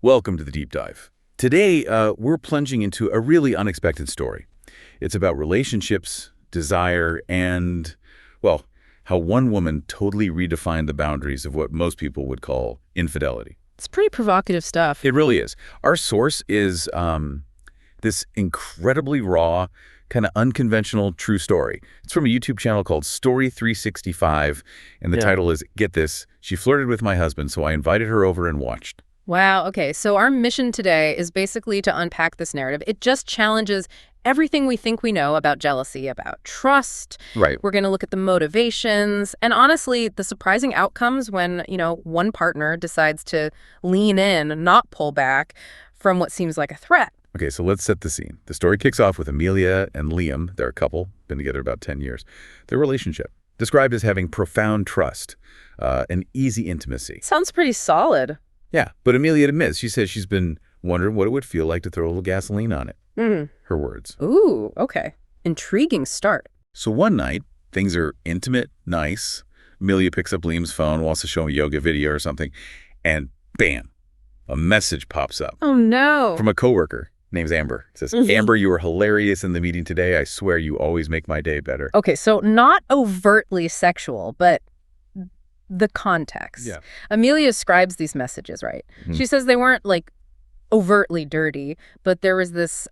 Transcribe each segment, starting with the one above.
Welcome to the Deep Dive. Today, we're plunging into a really unexpected story. It's about relationships, desire, and, well, how one woman totally redefined the boundaries of what most people would call infidelity. It's pretty provocative stuff. It really is. Our source is this incredibly raw, kind of unconventional true story. It's from a YouTube channel called Story 365, and the title is, get this, she flirted with my husband, so I invited her over and watched. Wow, okay, so our mission today is basically to unpack this narrative. It just challenges everything we think we know about jealousy, about trust. Right. We're going to look at the motivations and honestly, the surprising outcomes when, one partner decides to lean in and not pull back from what seems like a threat. Okay, so let's set the scene. The story kicks off with Amelia and Liam. They're a couple, been together about 10 years. Their relationship, described as having profound trust, and easy intimacy. Sounds pretty solid. Yeah, but Amelia admits, she says she's been wondering what it would feel like to throw a little gasoline on it. Her words. Ooh, okay. Intriguing start. So one night, things are intimate, nice. Amelia picks up Liam's phone, wants to show him a yoga video or something, and bam, a message pops up. Oh, no. From a coworker. Name's Amber. It says, Amber, you were hilarious in the meeting today. I swear you always make my day better. Okay, so not overtly sexual, but the context. Yeah. Amelia describes these messages, right? She says they weren't like overtly dirty, but there was this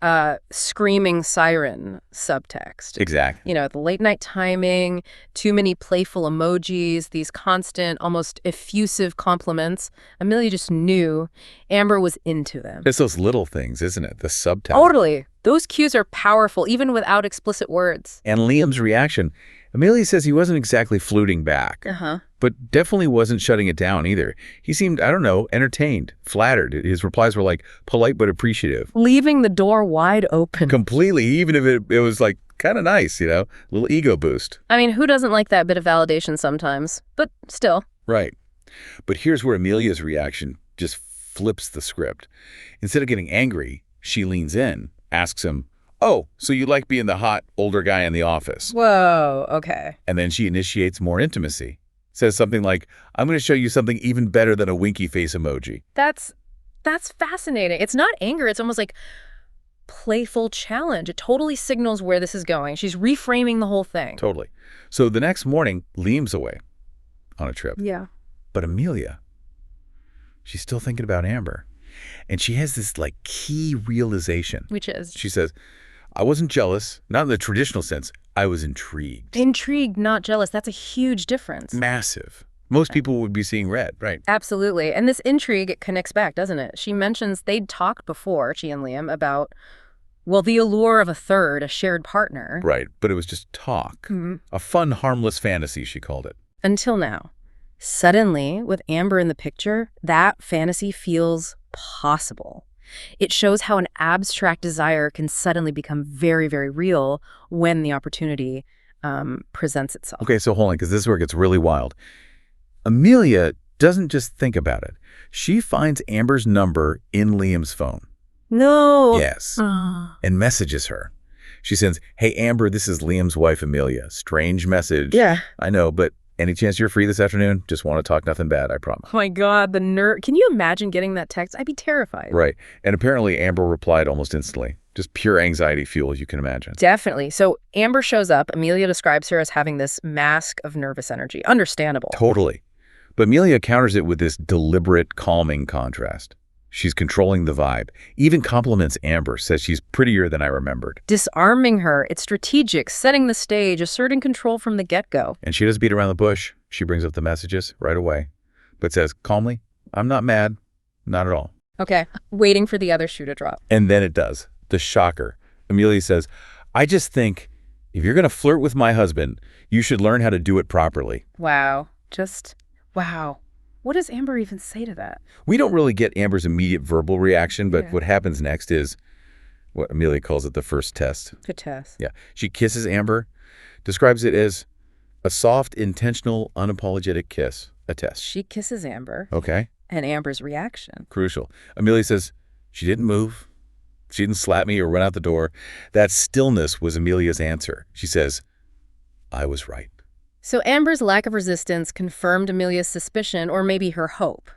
screaming siren subtext. Exactly. The late night timing, too many playful emojis, these constant, almost effusive compliments. Amelia just knew Amber was into them. It's those little things, isn't it? The subtext. Totally. Those cues are powerful, even without explicit words. And Liam's reaction, Amelia says he wasn't exactly fluting back, but definitely wasn't shutting it down either. He seemed, I don't know, entertained, flattered. His replies were like polite but appreciative. Leaving the door wide open. Completely, even if it was like kind of nice, a little ego boost. I mean, who doesn't like that bit of validation sometimes? But still. Right. But here's where Amelia's reaction just flips the script. Instead of getting angry, she leans in, asks him, oh, so you like being the hot, older guy in the office. Whoa, okay. And then she initiates more intimacy. Says something like, I'm going to show you something even better than a winky face emoji. That's fascinating. It's not anger. It's almost like playful challenge. It totally signals where this is going. She's reframing the whole thing. Totally. So the next morning, Liam's away on a trip. Yeah. But Amelia, she's still thinking about Amber. And she has this key realization. Which is? She says, I wasn't jealous, not in the traditional sense. I was intrigued. Intrigued, not jealous. That's a huge difference. Massive. Most people would be seeing red, right? Absolutely. And this intrigue, it connects back, doesn't it? She mentions they'd talked before, she and Liam, about, the allure of a third, a shared partner. Right. But it was just talk. A fun, harmless fantasy, she called it. Until now. Suddenly, with Amber in the picture, that fantasy feels possible. It shows how an abstract desire can suddenly become very, very real when the opportunity presents itself. Okay, so hold on, because this is where it gets really wild. Amelia doesn't just think about it. She finds Amber's number in Liam's phone. No. Yes. And messages her. She sends, hey, Amber, this is Liam's wife, Amelia. Strange message. Yeah. I know, but any chance you're free this afternoon? Just want to talk nothing bad, I promise. Oh my God, the nerve. Can you imagine getting that text? I'd be terrified. Right. And apparently Amber replied almost instantly. Just pure anxiety fuel, you can imagine. Definitely. So Amber shows up. Amelia describes her as having this mask of nervous energy. Understandable. Totally. But Amelia counters it with this deliberate, calming contrast. She's controlling the vibe. Even compliments Amber, says she's prettier than I remembered. Disarming her. It's strategic, setting the stage, asserting control from the get-go. And she doesn't beat around the bush. She brings up the messages right away, but says calmly, I'm not mad. Not at all. Okay. Waiting for the other shoe to drop. And then it does. The shocker. Amelia says, I just think if you're going to flirt with my husband, you should learn how to do it properly. Wow. Wow. What does Amber even say to that? We don't really get Amber's immediate verbal reaction, but what happens next is what Amelia calls it the first test. The test. Yeah. She kisses Amber, describes it as a soft, intentional, unapologetic kiss, a test. She kisses Amber. Okay. And Amber's reaction. Crucial. Amelia says, she didn't move. She didn't slap me or run out the door. That stillness was Amelia's answer. She says, I was right. So Amber's lack of resistance confirmed Amelia's suspicion, or maybe her hope,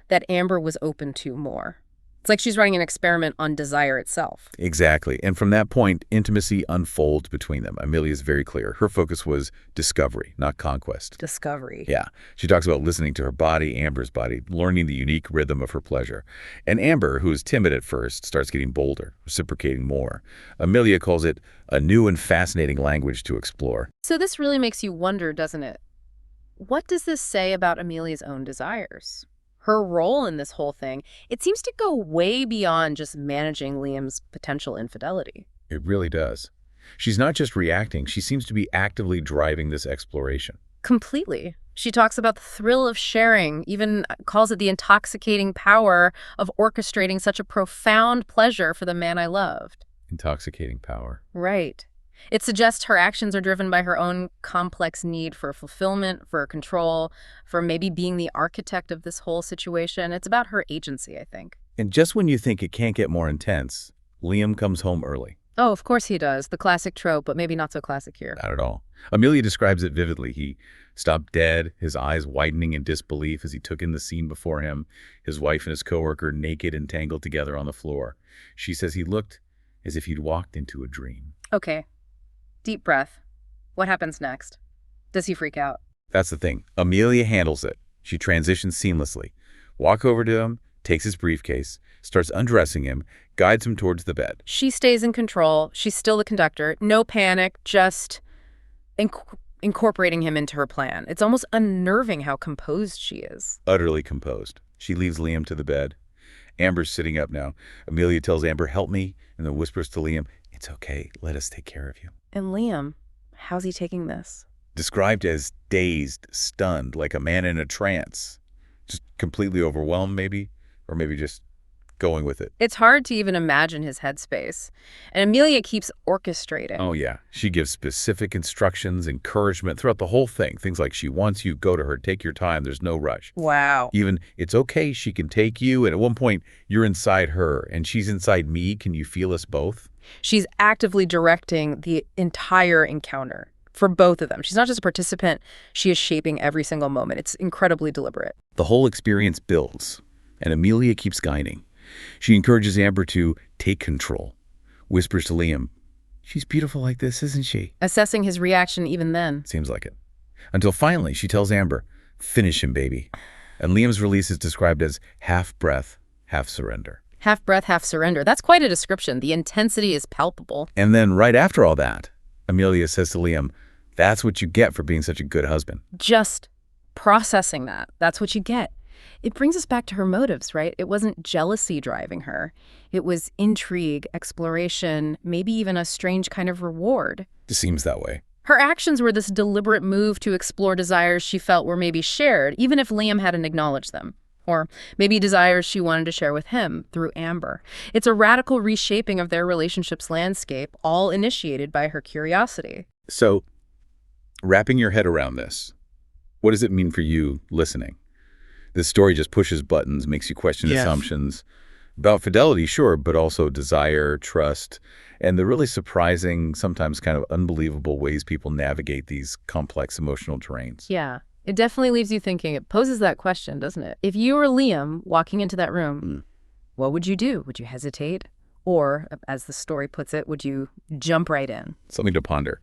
that Amber was open to more. It's like she's running an experiment on desire itself. Exactly. And from that point, intimacy unfolds between them. Amelia is very clear. Her focus was discovery, not conquest. Discovery. Yeah. She talks about listening to her body, Amber's body, learning the unique rhythm of her pleasure. And Amber, who is timid at first, starts getting bolder, reciprocating more. Amelia calls it a new and fascinating language to explore. So this really makes you wonder, doesn't it? What does this say about Amelia's own desires? Her role in this whole thing, it seems to go way beyond just managing Liam's potential infidelity. It really does. She's not just reacting, she seems to be actively driving this exploration. Completely. She talks about the thrill of sharing, even calls it the intoxicating power of orchestrating such a profound pleasure for the man I loved. Intoxicating power. Right. It suggests her actions are driven by her own complex need for fulfillment, for control, for maybe being the architect of this whole situation. It's about her agency, I think. And just when you think it can't get more intense, Liam comes home early. Oh, of course he does. The classic trope, but maybe not so classic here. Not at all. Amelia describes it vividly. He stopped dead, his eyes widening in disbelief as he took in the scene before him, his wife and his coworker naked and tangled together on the floor. She says he looked as if he'd walked into a dream. Okay. Deep breath. What happens next? Does he freak out? That's the thing. Amelia handles it. She transitions seamlessly. Walk over to him, takes his briefcase, starts undressing him, guides him towards the bed. She stays in control. She's still the conductor. No panic, just incorporating him into her plan. It's almost unnerving how composed she is. Utterly composed. She leaves Liam to the bed. Amber's sitting up now. Amelia tells Amber, help me, and then whispers to Liam, it's okay, let us take care of you. And Liam, how's he taking this? Described as dazed, stunned, like a man in a trance. Just completely overwhelmed, maybe, or maybe just going with it. It's hard to even imagine his headspace. And Amelia keeps orchestrating. Oh, yeah. She gives specific instructions, encouragement throughout the whole thing. Things like she wants you, go to her, take your time, there's no rush. Wow. Even, it's okay, she can take you. And at one point, you're inside her and she's inside me. Can you feel us both? She's actively directing the entire encounter for both of them. She's not just a participant. She is shaping every single moment. It's incredibly deliberate. The whole experience builds, and Amelia keeps guiding. She encourages Amber to take control, whispers to Liam, she's beautiful like this, isn't she? Assessing his reaction even then. Seems like it. Until finally, she tells Amber, finish him, baby. And Liam's release is described as half breath, half surrender. Half breath, half surrender. That's quite a description. The intensity is palpable. And then right after all that, Amelia says to Liam, that's what you get for being such a good husband. Just processing that. That's what you get. It brings us back to her motives, right? It wasn't jealousy driving her. It was intrigue, exploration, maybe even a strange kind of reward. It seems that way. Her actions were this deliberate move to explore desires she felt were maybe shared, even if Liam hadn't acknowledged them. Or maybe desires she wanted to share with him through Amber. It's a radical reshaping of their relationship's landscape, all initiated by her curiosity. So, wrapping your head around this, what does it mean for you listening? This story just pushes buttons, makes you question assumptions about fidelity, sure, but also desire, trust, and the really surprising, sometimes kind of unbelievable ways people navigate these complex emotional terrains. Yeah. It definitely leaves you thinking. It poses that question, doesn't it? If you were Liam walking into that room, what would you do? Would you hesitate? Or, as the story puts it, would you jump right in? Something to ponder.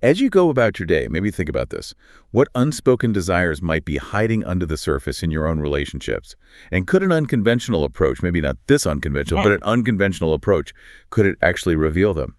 As you go about your day, maybe think about this. What unspoken desires might be hiding under the surface in your own relationships? And could an unconventional approach, maybe not this unconventional, but an unconventional approach, could it actually reveal them?